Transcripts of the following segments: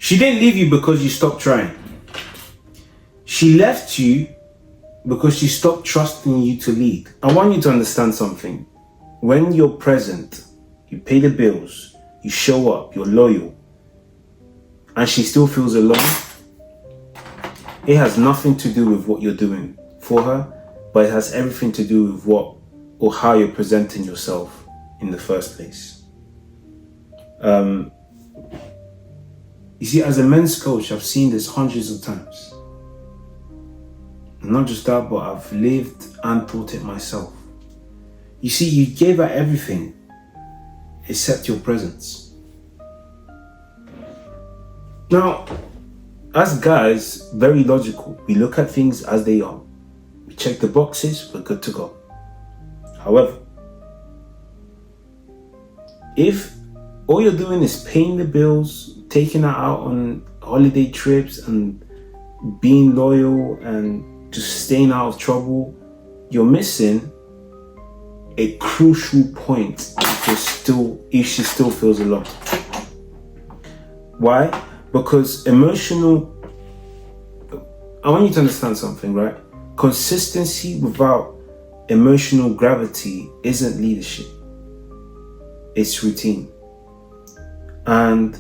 She didn't leave you because you stopped trying. She left you because she stopped trusting you to lead. I want you to understand something. When you're present, you pay the bills, you show up, you're loyal, and she still feels alone, it has nothing to do with what you're doing for her, but it has everything to do with what or how you're presenting yourself in the first place. You see, as a men's coach, I've seen this hundreds of times. Not just that, but I've lived and taught it myself. You see, you gave her everything except your presence. Now, as guys, very logical. We look at things as they are. We check the boxes, we're good to go. However, if all you're doing is paying the bills, taking her out on holiday trips and being loyal and just staying out of trouble, you're missing a crucial point if she still feels alone. Why? Because I want you to understand something, right? Consistency without emotional gravity isn't leadership. It's routine. And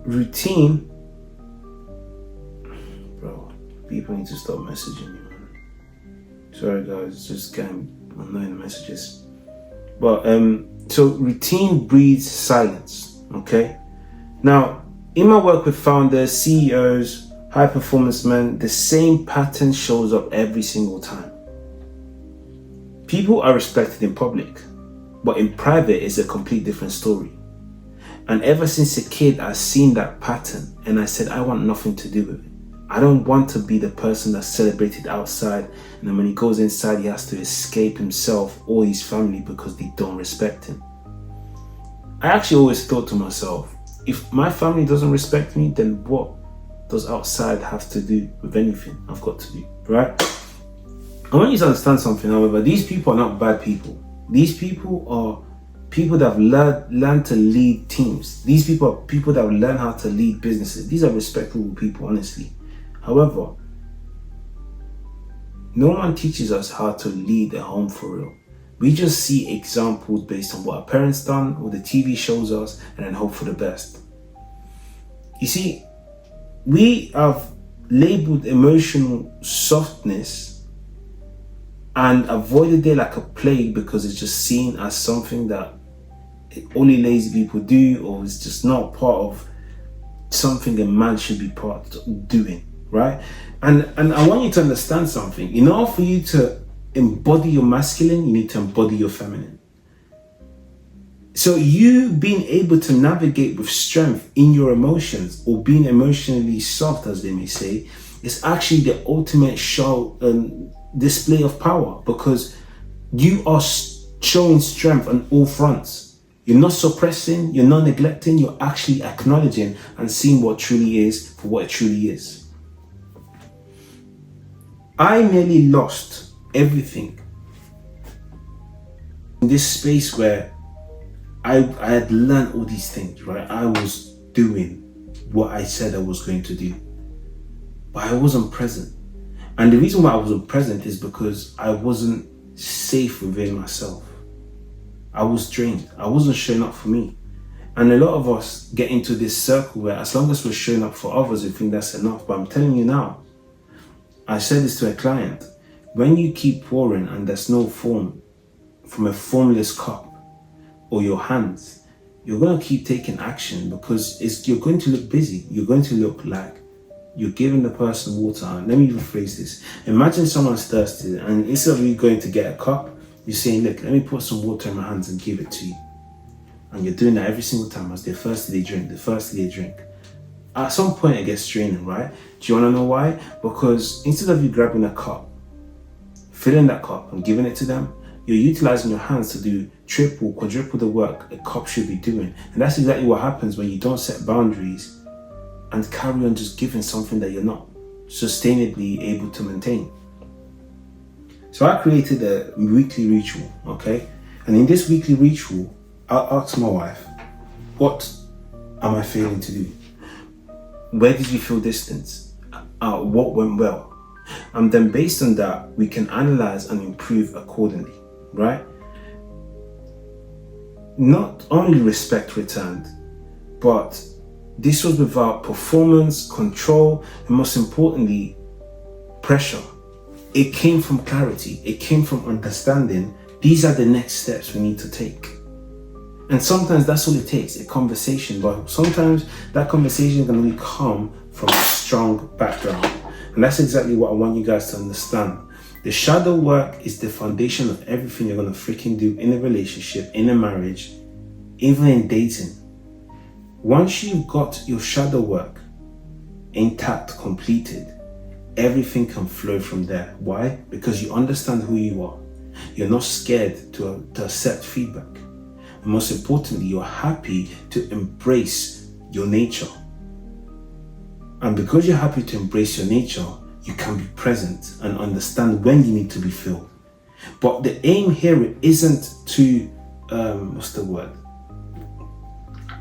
routine, bro, people need to stop messaging me, man. Sorry guys, it's just getting annoying the messages. But so routine breeds silence, okay? Now, in my work with founders, CEOs, high performance men, the same pattern shows up every single time. People are respected in public, but in private it's a complete different story. And ever since a kid, I've seen that pattern and I said, I want nothing to do with it. I don't want to be the person that's celebrated outside, and then when he goes inside, he has to escape himself or his family because they don't respect him. I actually always thought to myself, if my family doesn't respect me, then what does outside have to do with anything I've got to do, right? I want you to understand something, however. These people are not bad people. These people are people that have learned to lead teams. These people are people that have learned how to lead businesses. These are respectable people, honestly. However, no one teaches us how to lead a home for real. We just see examples based on what our parents done or the TV shows us and then hope for the best. You see, we have labeled emotional softness and avoided it like a plague because it's just seen as something that only lazy people do, or it's just not part of something a man should be part of doing, right? And I want you to understand something. In order for you to embody your masculine, you need to embody your feminine. So you being able to navigate with strength in your emotions, or being emotionally soft, as they may say, is actually the ultimate show and display of power, because you are showing strength on all fronts. You're not suppressing, you're not neglecting, you're actually acknowledging and seeing what truly is for what it truly is. I nearly lost everything in this space where I had learned all these things, right? I was doing what I said I was going to do, but I wasn't present. And the reason why I wasn't present is because I wasn't safe within myself. I was drained. I wasn't showing up for me. And a lot of us get into this circle where as long as we're showing up for others, we think that's enough. But I'm telling you now, I said this to a client, when you keep pouring and there's no form from a formless cup or your hands, you're going to keep taking action because you're going to look busy. You're going to look like you're giving the person water. And let me rephrase this. Imagine someone's thirsty and instead of you going to get a cup, you're saying, look, let me put some water in my hands and give it to you. And you're doing that every single time. As they're thirsty, they drink. They're thirsty, they drink. At some point, it gets draining, right? Do you want to know why? Because instead of you grabbing a cup, filling that cup and giving it to them, you're utilizing your hands to do triple, quadruple the work a cup should be doing. And that's exactly what happens when you don't set boundaries and carry on just giving something that you're not sustainably able to maintain. So I created a weekly ritual, okay? And in this weekly ritual, I'll ask my wife, what am I failing to do? Where did you feel distance? What went well? And then based on that, we can analyze and improve accordingly, right? Not only respect returned, but this was without performance, control, and most importantly, pressure. It came from clarity. It came from understanding these are the next steps we need to take. And sometimes that's all it takes, a conversation. But sometimes that conversation can only come from a strong background. And that's exactly what I want you guys to understand. The shadow work is the foundation of everything you're going to freaking do in a relationship, in a marriage, even in dating. Once you've got your shadow work intact, completed, everything can flow from there. Why? Because you understand who you are. You're not scared to accept feedback. And most importantly, you're happy to embrace your nature. And because you're happy to embrace your nature, you can be present and understand when you need to be filled. But the aim here isn't to,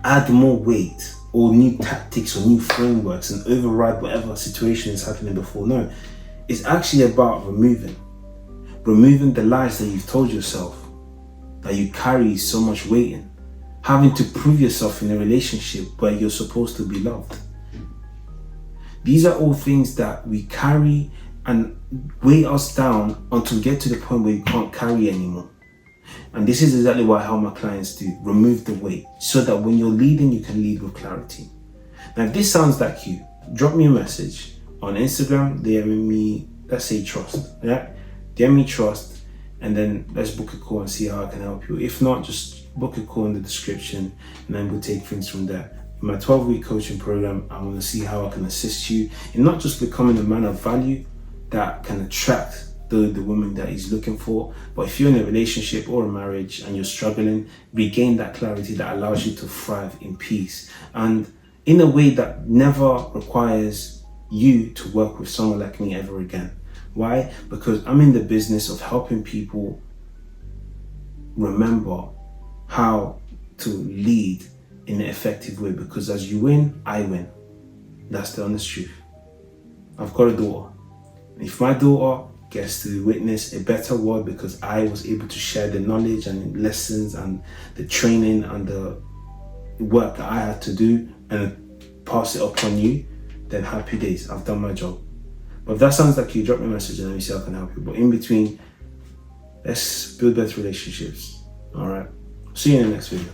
add more weight or new tactics or new frameworks and override whatever situation is happening before. No, it's actually about removing the lies that you've told yourself, that you carry so much weight in, having to prove yourself in a relationship where you're supposed to be loved. These are all things that we carry and weigh us down until we get to the point where you can't carry anymore. And this is exactly what I help my clients do. Remove the weight so that when you're leading, you can lead with clarity. Now, if this sounds like you, drop me a message on Instagram, DM me, let's say trust, yeah? DM me trust, and then let's book a call and see how I can help you. If not, just book a call in the description and then we'll take things from there. In my 12-week coaching program, I want to see how I can assist you in not just becoming a man of value that can attract the woman that he's looking for, but if you're in a relationship or a marriage and you're struggling, regain that clarity that allows you to thrive in peace and in a way that never requires you to work with someone like me ever again. Why? Because I'm in the business of helping people remember how to lead in an effective way, because as you win, I win. That's the honest truth. I've got a daughter. If my daughter gets to witness a better world because I was able to share the knowledge and lessons and the training and the work that I had to do and pass it upon you, then happy days, I've done my job. But if that sounds like you, drop me a message and let me see how I can help you. But in between, let's build better relationships. All right. See you in the next video.